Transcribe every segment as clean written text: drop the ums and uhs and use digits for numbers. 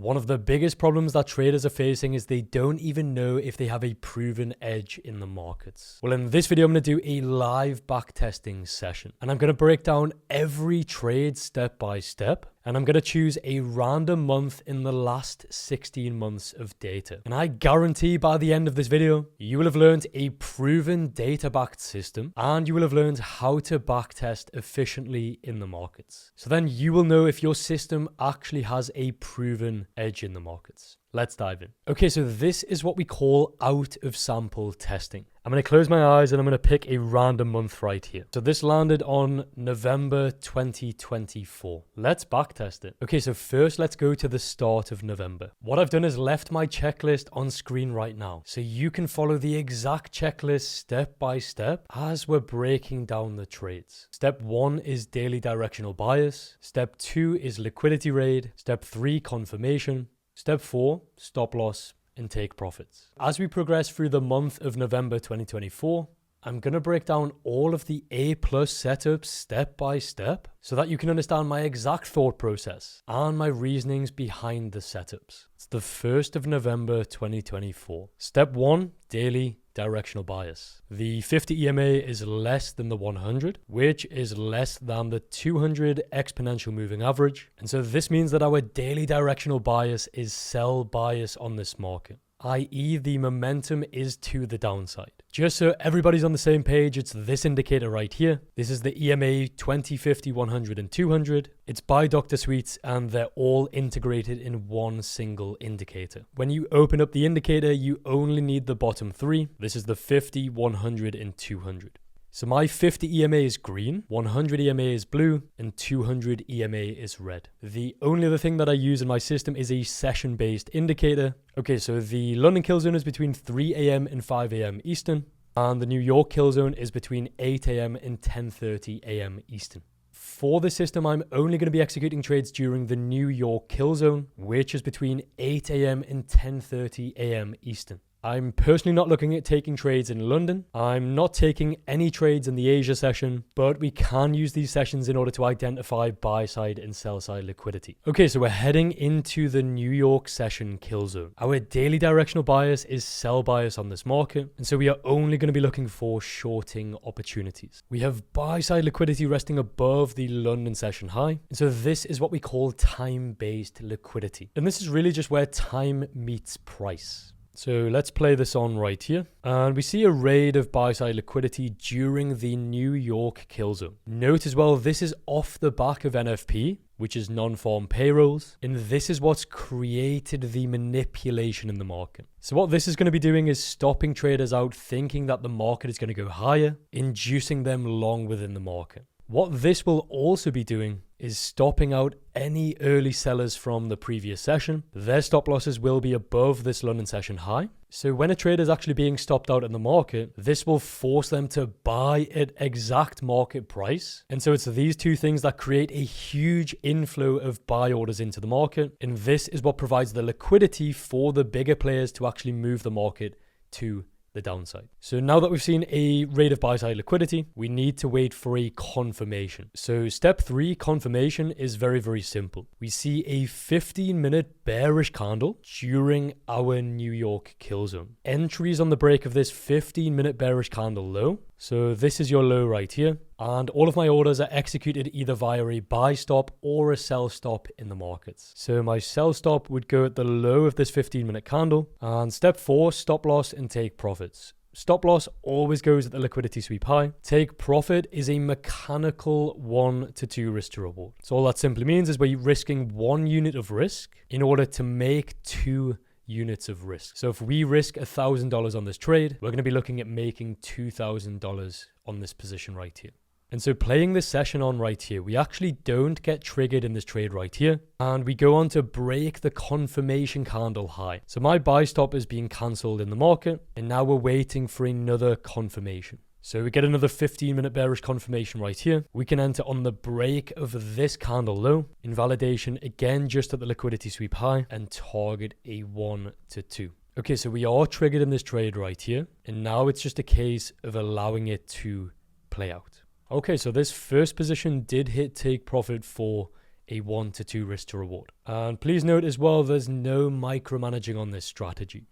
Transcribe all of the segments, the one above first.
One of the biggest problems that traders are facing is they don't even know if they have a proven edge in the markets. Well, in this video, I'm going to do a live backtesting session, and I'm going to break down every trade step by step. And I'm going to choose a random month in the last 16 months of data. And I guarantee by the end of this video, you will have learned a proven data-backed system, and you will have learned how to backtest efficiently in the markets. So then you will know if your system actually has a proven edge in the markets. Let's dive in. Okay, so this is what we call out of sample testing. I'm going to close my eyes and I'm going to pick a random month right here. So this landed on November 2024. Let's backtest it. Okay, so first let's go to the start of November. What I've done is left my checklist on screen right now, so you can follow the exact checklist step by step as we're breaking down the trades. Step 1 is daily directional bias. Step 2 is liquidity raid. Step 3, confirmation. Step 4, stop loss and take profits. As we progress through the month of November 2024, I'm going to break down all of the A+ setups step by step so that you can understand my exact thought process and my reasonings behind the setups. It's the 1st of November 2024. Step 1, daily directional bias. The 50 EMA is less than the 100, which is less than the 200 exponential moving average. And so this means that our daily directional bias is sell bias on this market, i.e. the momentum is to the downside. Just so everybody's on the same page, it's this indicator right here. This is the EMA 20, 50, 100, and 200. It's by Dr. Sweets, and they're all integrated in one single indicator. When you open up the indicator, you only need the bottom three. This is the 50, 100, and 200. So my 50 EMA is green, 100 EMA is blue, and 200 EMA is red. The only other thing that I use in my system is a session-based indicator. Okay, so the London kill zone is between 3 a.m. and 5 a.m. Eastern, and the New York kill zone is between 8 a.m. and 10:30 a.m. Eastern. For this system, I'm only going to be executing trades during the New York kill zone, which is between 8 a.m. and 10:30 a.m. Eastern. I'm personally not looking at taking trades in London. I'm not taking any trades in the Asia session, but we can use these sessions in order to identify buy side and sell side liquidity. Okay, so we're heading into the New York session kill zone. Our daily directional bias is sell bias on this market, and so we are only going to be looking for shorting opportunities. We have buy side liquidity resting above the London session high, and so this is what we call time-based liquidity. And this is really just where time meets price. So let's play this on right here. And we see a raid of buy-side liquidity during the New York kill zone. Note as well, this is off the back of NFP, which is non-farm payrolls. And this is what's created the manipulation in the market. So what this is going to be doing is stopping traders out thinking that the market is going to go higher, inducing them long within the market. What this will also be doing is stopping out any early sellers from the previous session. Their stop losses will be above this London session high. So when a trader is actually being stopped out in the market, this will force them to buy at exact market price. And so it's these two things that create a huge inflow of buy orders into the market. And this is what provides the liquidity for the bigger players to actually move the market to the downside. So now that we've seen a rate of buy-side liquidity, we need to wait for a confirmation. So step 3, confirmation, is very, very simple. We see a 15-minute bearish candle during our New York kill zone. Entries on the break of this 15-minute bearish candle low. So this is your low right here. And all of my orders are executed either via a buy stop or a sell stop in the markets. So my sell stop would go at the low of this 15-minute candle. And step 4, stop loss and take profits. Stop loss always goes at the liquidity sweep high. Take profit is a mechanical 1 to 2 risk to reward. So all that simply means is we're risking 1 unit of risk in order to make 2 units of risk. So if we risk $1,000 on this trade, we're going to be looking at making $2,000 on this position right here. And so playing this session on right here, we actually don't get triggered in this trade right here. And we go on to break the confirmation candle high. So my buy stop is being cancelled in the market. And now we're waiting for another confirmation. So we get another 15-minute bearish confirmation right here. We can enter on the break of this candle low. Invalidation again just at the liquidity sweep high and target a 1 to 2. Okay, so we are triggered in this trade right here. And now it's just a case of allowing it to play out. Okay, so this first position did hit take profit for a 1 to 2 risk to reward. And please note as well, there's no micromanaging on this strategy.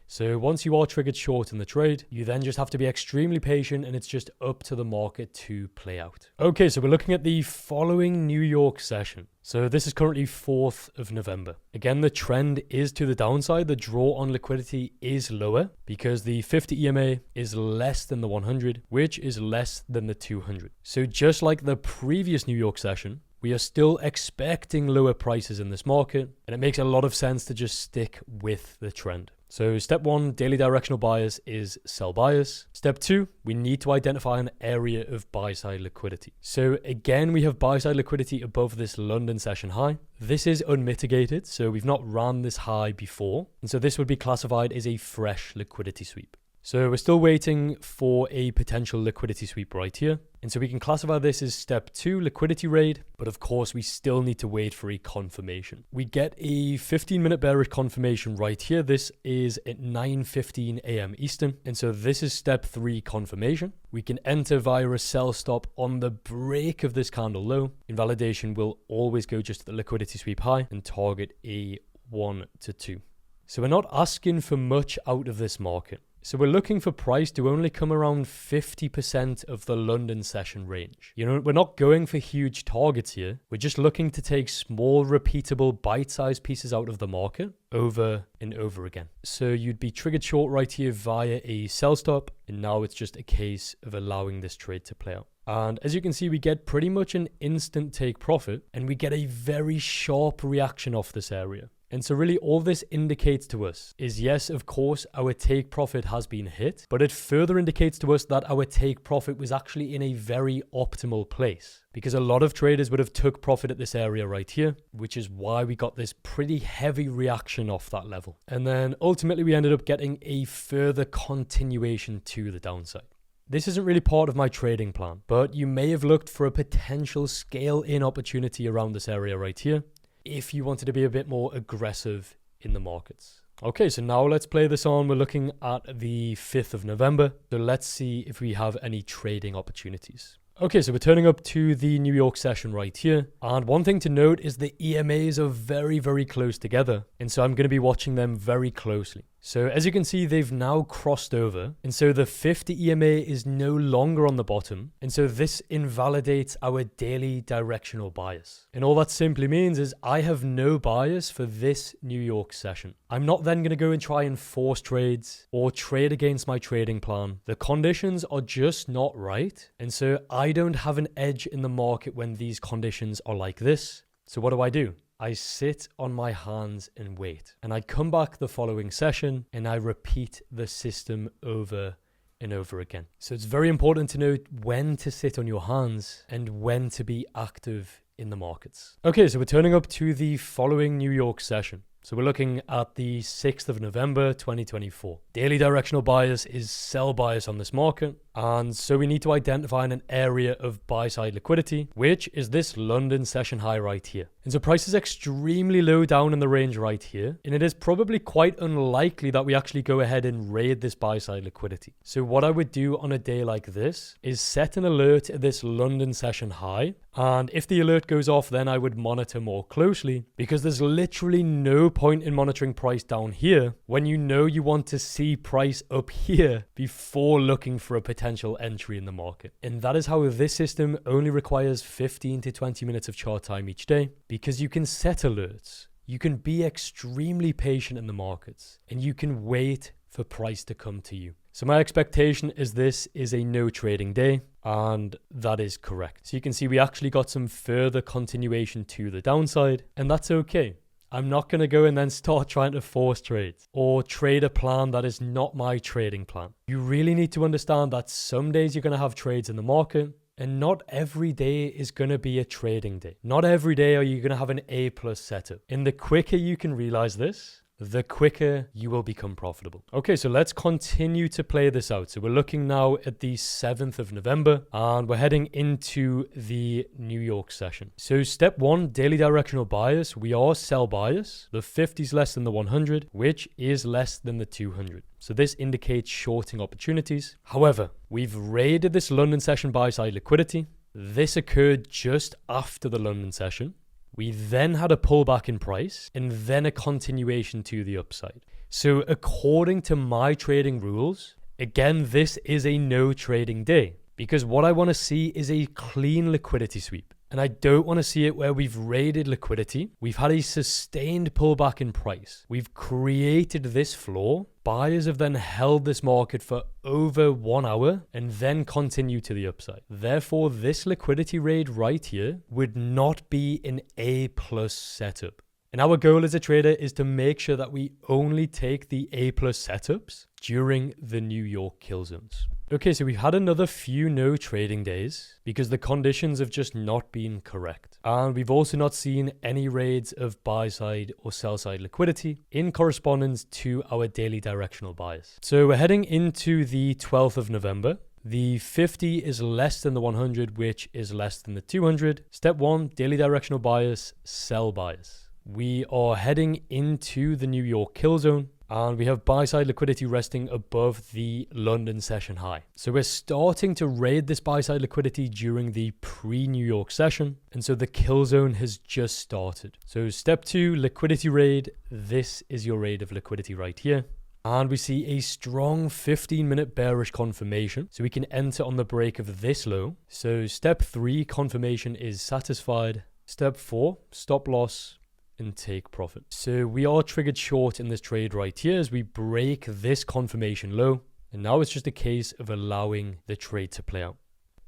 So once you are triggered short in the trade, you then just have to be extremely patient, and it's just up to the market to play out. Okay, so we're looking at the following New York session. So this is currently 4th of November. Again, the trend is to the downside. The draw on liquidity is lower because the 50 EMA is less than the 100, which is less than the 200. So just like the previous New York session, we are still expecting lower prices in this market, and it makes a lot of sense to just stick with the trend. So step 1, daily directional bias is sell bias. Step 2, we need to identify an area of buy side liquidity. So again, we have buy side liquidity above this London session high. This is unmitigated, so we've not ran this high before. And so this would be classified as a fresh liquidity sweep. So we're still waiting for a potential liquidity sweep right here. And so we can classify this as step 2, liquidity raid. But of course, we still need to wait for a confirmation. We get a 15-minute bearish confirmation right here. This is at 9:15 a.m. Eastern. And so this is step 3, confirmation. We can enter via a sell stop on the break of this candle low. Invalidation will always go just to the liquidity sweep high and target a 1 to 2. So we're not asking for much out of this market. So we're looking for price to only come around 50% of the London session range. You know, we're not going for huge targets here. We're just looking to take small, repeatable, bite-sized pieces out of the market over and over again. So you'd be triggered short right here via a sell stop. And now it's just a case of allowing this trade to play out. And as you can see, we get pretty much an instant take profit, and we get a very sharp reaction off this area. And so really all this indicates to us is, yes, of course, our take profit has been hit, but it further indicates to us that our take profit was actually in a very optimal place, because a lot of traders would have took profit at this area right here, which is why we got this pretty heavy reaction off that level. And then ultimately we ended up getting a further continuation to the downside. This isn't really part of my trading plan, but you may have looked for a potential scale in opportunity around this area right here, if you wanted to be a bit more aggressive in the markets. Okay, so now let's play this on. We're looking at the 5th of November. So let's see if we have any trading opportunities. Okay, so we're turning up to the New York session right here. And one thing to note is the EMAs are very, very close together. And so I'm going to be watching them very closely. So as you can see, they've now crossed over. And so the 50 EMA is no longer on the bottom. And so this invalidates our daily directional bias. And all that simply means is I have no bias for this New York session. I'm not then going to go and try and force trades or trade against my trading plan. The conditions are just not right. And so I don't have an edge in the market when these conditions are like this. So what do? I sit on my hands and wait. And I come back the following session and I repeat the system over and over again. So it's very important to know when to sit on your hands and when to be active in the markets. Okay, so we're turning up to the following New York session. So we're looking at the 6th of November, 2024. Daily directional bias is sell bias on this market. And so we need to identify an area of buy side liquidity, which is this London session high right here. And so price is extremely low down in the range right here. And it is probably quite unlikely that we actually go ahead and raid this buy side liquidity. So what I would do on a day like this is set an alert at this London session high. And if the alert goes off, then I would monitor more closely, because there's literally no point in monitoring price down here when you know you want to see price up here before looking for a potential entry in the market. And that is how this system only requires 15 to 20 minutes of chart time each day, because you can set alerts. You can be extremely patient in the markets, and you can wait for price to come to you. So my expectation is this is a no trading day, and that is correct. So you can see we actually got some further continuation to the downside, and that's okay. I'm not going to go and then start trying to force trades or trade a plan that is not my trading plan. You really need to understand that some days you're going to have trades in the market, and not every day is going to be a trading day. Not every day are you going to have an A+ setup. And the quicker you can realize this, the quicker you will become profitable. Okay, so let's continue to play this out. So we're looking now at the 7th of November, and we're heading into the New York session. So step 1, daily directional bias. We are sell bias. The 50 is less than the 100, which is less than the 200. So this indicates shorting opportunities. However, we've raided this London session buy side liquidity. This occurred just after the London session, We then had a pullback in price and then a continuation to the upside. So according to my trading rules, again, this is a no trading day because what I want to see is a clean liquidity sweep. And I don't want to see it where we've raided liquidity. We've had a sustained pullback in price. We've created this floor. Buyers have then held this market for over 1 hour and then continue to the upside. Therefore, this liquidity raid right here would not be an A+ setup. And our goal as a trader is to make sure that we only take the A+ setups during the New York kill zones. Okay, so we've had another few no trading days because the conditions have just not been correct. And we've also not seen any raids of buy side or sell side liquidity in correspondence to our daily directional bias. So we're heading into the 12th of November. The 50 is less than the 100, which is less than the 200. Step 1, daily directional bias, sell bias. We are heading into the New York kill zone. And we have buy-side liquidity resting above the London session high. So we're starting to raid this buy-side liquidity during the pre-New York session. And so the kill zone has just started. So step 2, liquidity raid. This is your raid of liquidity right here. And we see a strong 15-minute bearish confirmation. So we can enter on the break of this low. So step 3, confirmation is satisfied. Step 4, stop loss and take profit. So we are triggered short in this trade right here as we break this confirmation low. And now it's just a case of allowing the trade to play out.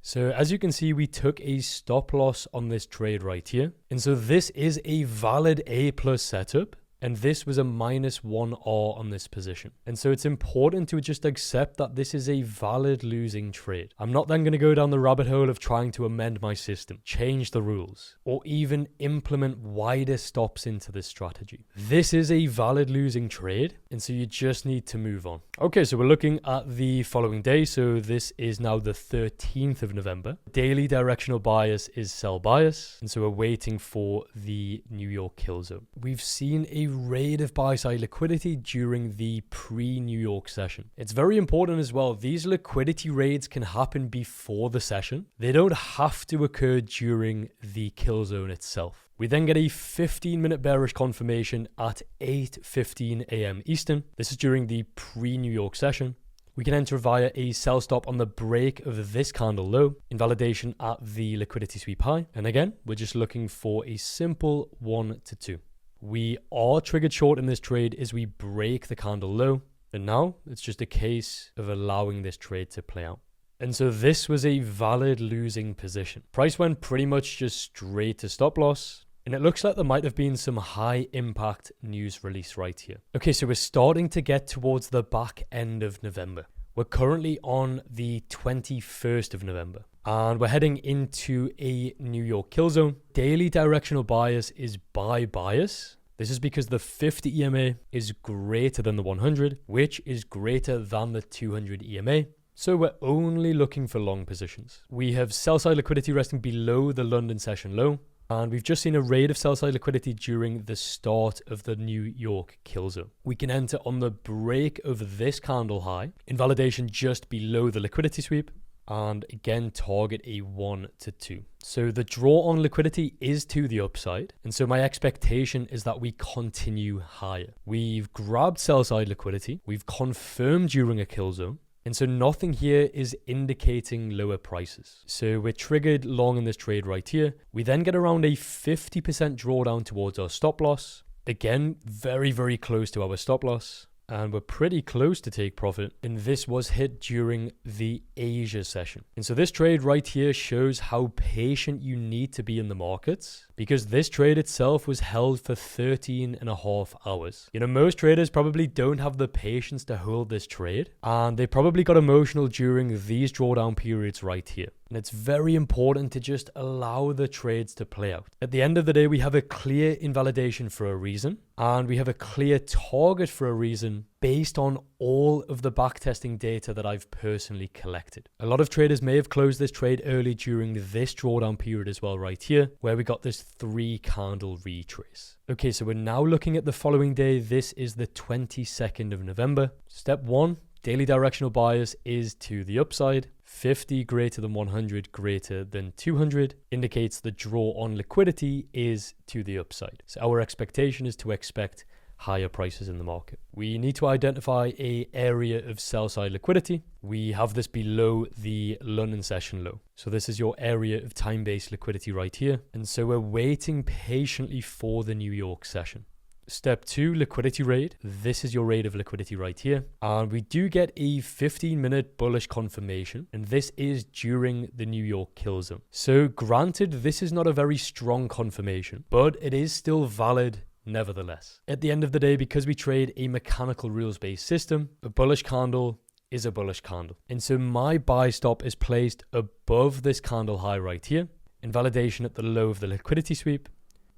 So as you can see, we took a stop loss on this trade right here. And so this is a valid A+ setup. And this was a -1R on this position. And so it's important to just accept that this is a valid losing trade. I'm not then going to go down the rabbit hole of trying to amend my system, change the rules, or even implement wider stops into this strategy. This is a valid losing trade. And so you just need to move on. Okay, so we're looking at the following day. So this is now the 13th of November. Daily directional bias is sell bias. And so we're waiting for the New York kill zone. We've seen a raid of buy-side liquidity during the pre-New York session. It's very important as well. These liquidity raids can happen before the session. They don't have to occur during the kill zone itself. We then get a 15-minute bearish confirmation at 8:15 a.m. Eastern. This is during the pre-New York session. We can enter via a sell stop on the break of this candle low, invalidation at the liquidity sweep high. And again, we're just looking for a simple 1 to 2. We are triggered short in this trade as we break the candle low. And now it's just a case of allowing this trade to play out. And so this was a valid losing position. Price went pretty much just straight to stop loss. And it looks like there might have been some high impact news release right here. Okay, so we're starting to get towards the back end of November. We're currently on the 21st of November. And we're heading into a New York kill zone. Daily directional bias is buy bias. This is because the 50 EMA is greater than the 100, which is greater than the 200 EMA. So we're only looking for long positions. We have sell-side liquidity resting below the London session low. And we've just seen a raid of sell-side liquidity during the start of the New York kill zone. We can enter on the break of this candle high, invalidation just below the liquidity sweep, and again target a 1 to 2. So the draw on liquidity is to the upside, and so my expectation is that we continue higher. We've grabbed sell-side liquidity, we've confirmed during a kill zone, and so nothing here is indicating lower prices. So we're triggered long in this trade right here. We then get around a 50% drawdown towards our stop loss. Again, very, very close to our stop loss. And we're pretty close to take profit. And this was hit during the Asia session. And so this trade right here shows how patient you need to be in the markets, because this trade itself was held for 13.5 hours. You know, most traders probably don't have the patience to hold this trade, and they probably got emotional during these drawdown periods right here. And it's very important to just allow the trades to play out. At the end of the day, we have a clear invalidation for a reason, and we have a clear target for a reason based on all of the backtesting data that I've personally collected. A lot of traders may have closed this trade early during this drawdown period as well right here, where we got this 3 candle retrace. Okay, so we're now looking at the following day. This is the 22nd of November. Step 1, daily directional bias is to the upside. 50 greater than 100 greater than 200 indicates the draw on liquidity is to the upside. So our expectation is to expect higher prices in the market. We need to identify an area of sell side liquidity. We have this below the London session low. So this is your area of time-based liquidity right here. And so we're waiting patiently for the New York session. Step 2, liquidity raid. This is your raid of liquidity right here. And we do get a 15-minute bullish confirmation. And this is during the New York kill zone. So granted, this is not a very strong confirmation, but it is still valid nevertheless. At the end of the day, because we trade a mechanical rules-based system, a bullish candle is a bullish candle. And so my buy stop is placed above this candle high right here, invalidation at the low of the liquidity sweep,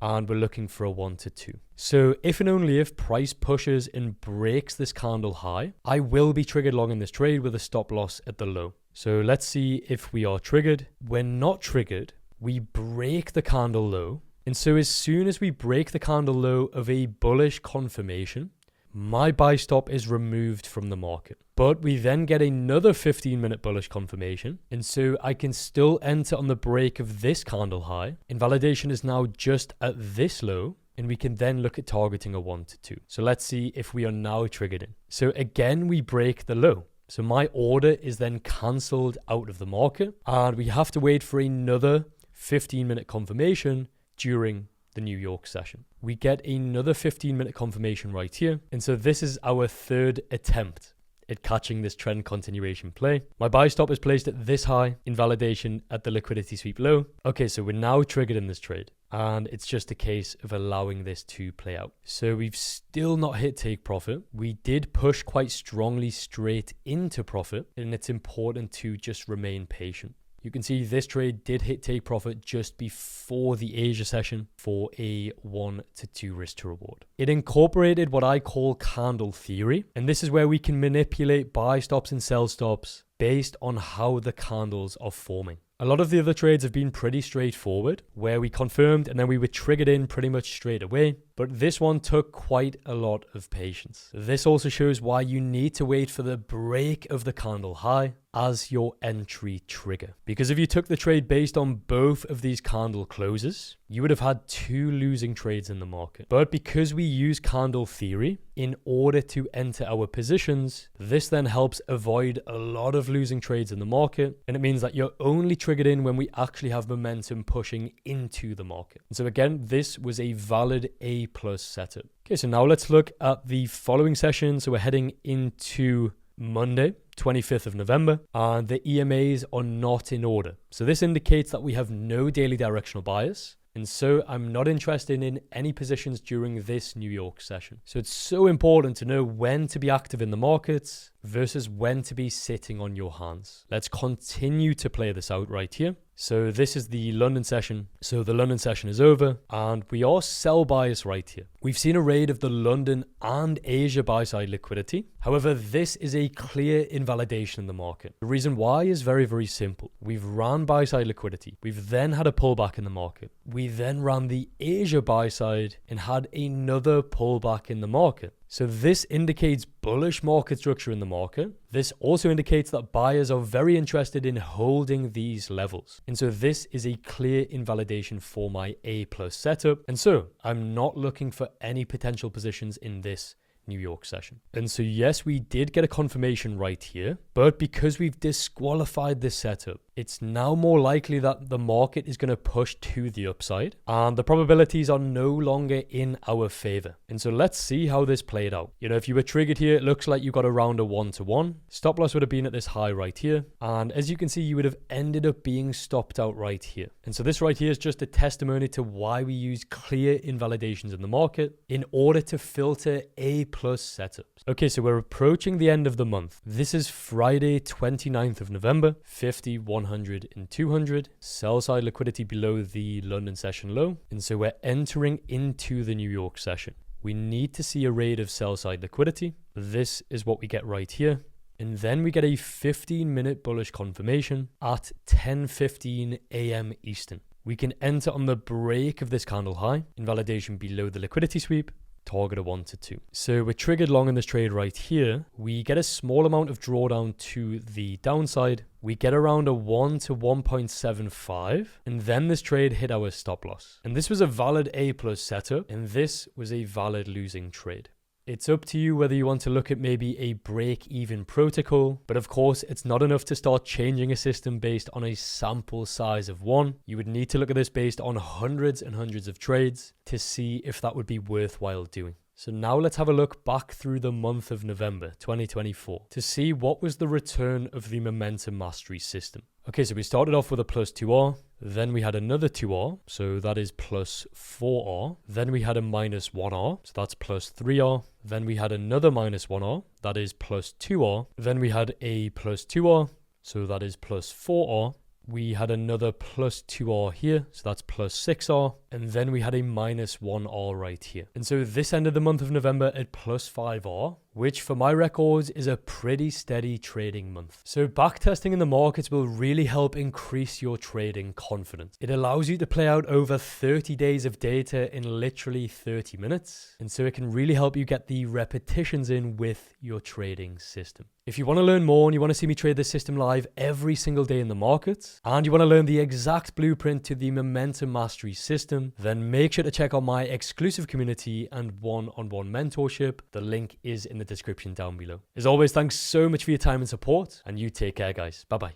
and we're looking for a 1 to 2. So if and only if price pushes and breaks this candle high, I will be triggered long in this trade with a stop loss at the low. So let's see if we are triggered. We're not triggered. We break the candle low. And so as soon as we break the candle low of a bullish confirmation, my buy stop is removed from the market. But we then get another 15-minute bullish confirmation. And so I can still enter on the break of this candle high. Invalidation is now just at this low. And we can then look at targeting a 1 to 2. So let's see if we are now triggered in. So again, we break the low. So my order is then cancelled out of the market. And we have to wait for another 15-minute confirmation during the New York session. We get another 15-minute confirmation right here. And so this is our third attempt at catching this trend continuation play. My buy stop is placed at this high, invalidation at the liquidity sweep low. Okay, so we're now triggered in this trade. And it's just a case of allowing this to play out. So we've still not hit take profit. We did push quite strongly straight into profit. And it's important to just remain patient. You can see this trade did hit take profit just before the Asia session for a 1 to 2 risk to reward. It incorporated what I call candle theory. And this is where we can manipulate buy stops and sell stops based on how the candles are forming. A lot of the other trades have been pretty straightforward, where we confirmed and then we were triggered in pretty much straight away. But this one took quite a lot of patience. This also shows why you need to wait for the break of the candle high as your entry trigger. Because if you took the trade based on both of these candle closes, you would have had 2 losing trades in the market. But because we use candle theory in order to enter our positions, this then helps avoid a lot of losing trades in the market. And it means that you're only triggered in when we actually have momentum pushing into the market. And so again, this was a valid A+ setup. Okay, so now let's look at the following session. So we're heading into Monday, 25th of November, and the EMAs are not in order. So this indicates that we have no daily directional bias. And so I'm not interested in any positions during this New York session. So it's so important to know when to be active in the markets versus when to be sitting on your hands. Let's continue to play this out right here. So this is the London session. So the London session is over and we are sell bias right here. We've seen a raid of the London and Asia buy side liquidity. However, this is a clear invalidation in the market. The reason why is very, very simple. We've ran buy side liquidity. We've then had a pullback in the market. We then ran the Asia buy side and had another pullback in the market. So this indicates bullish market structure in the market. This also indicates that buyers are very interested in holding these levels. And so this is a clear invalidation for my A+ setup. And so I'm not looking for any potential positions in this New York session. And so yes, we did get a confirmation right here, but because we've disqualified this setup, it's now more likely that the market is going to push to the upside and the probabilities are no longer in our favor. And so let's see how this played out. You know, if you were triggered here, it looks like you got around a 1-to-1. Stop loss would have been at this high right here. And as you can see, you would have ended up being stopped out right here. And so this right here is just a testimony to why we use clear invalidations in the market in order to filter A+ setups. Okay, so we're approaching the end of the month. This is Friday, 29th of November, 50, 100 and 200. Sell side liquidity below the London session low. And so we're entering into the New York session. We need to see a raid of sell side liquidity. This is what we get right here. And then we get a 15-minute bullish confirmation at 10:15 a.m. Eastern. We can enter on the break of this candle high, invalidation below the liquidity sweep, target of 1 to 2. So we're triggered long in this trade right here. We get a small amount of drawdown to the downside. We get around a 1 to 1.75, and then this trade hit our stop loss. And this was a valid A plus setup, and this was a valid losing trade. It's up to you whether you want to look at maybe a break-even protocol, but of course, it's not enough to start changing a system based on a sample size of 1. You would need to look at this based on hundreds and hundreds of trades to see if that would be worthwhile doing. So now let's have a look back through the month of November 2024 to see what was the return of the Momentum Mastery system. Okay, so we started off with a plus 2R, then we had another 2R, so that is plus 4R. Then we had a minus 1R, so that's plus 3R. Then we had another minus 1R, that is plus 2R. Then we had a plus 2R, so that is plus 4R. We had another plus 2R here, so that's plus 6R. And then we had a minus 1R right here. And so this ended the month of November at plus 5R, which for my records is a pretty steady trading month. So backtesting in the markets will really help increase your trading confidence. It allows you to play out over 30 days of data in literally 30 minutes. And so it can really help you get the repetitions in with your trading system. If you want to learn more and you want to see me trade this system live every single day in the markets, and you want to learn the exact blueprint to the Momentum Mastery system, then make sure to check out my exclusive community and one-on-one mentorship. The link is in the description down below. As always, thanks so much for your time and support, and you take care, guys. Bye-bye.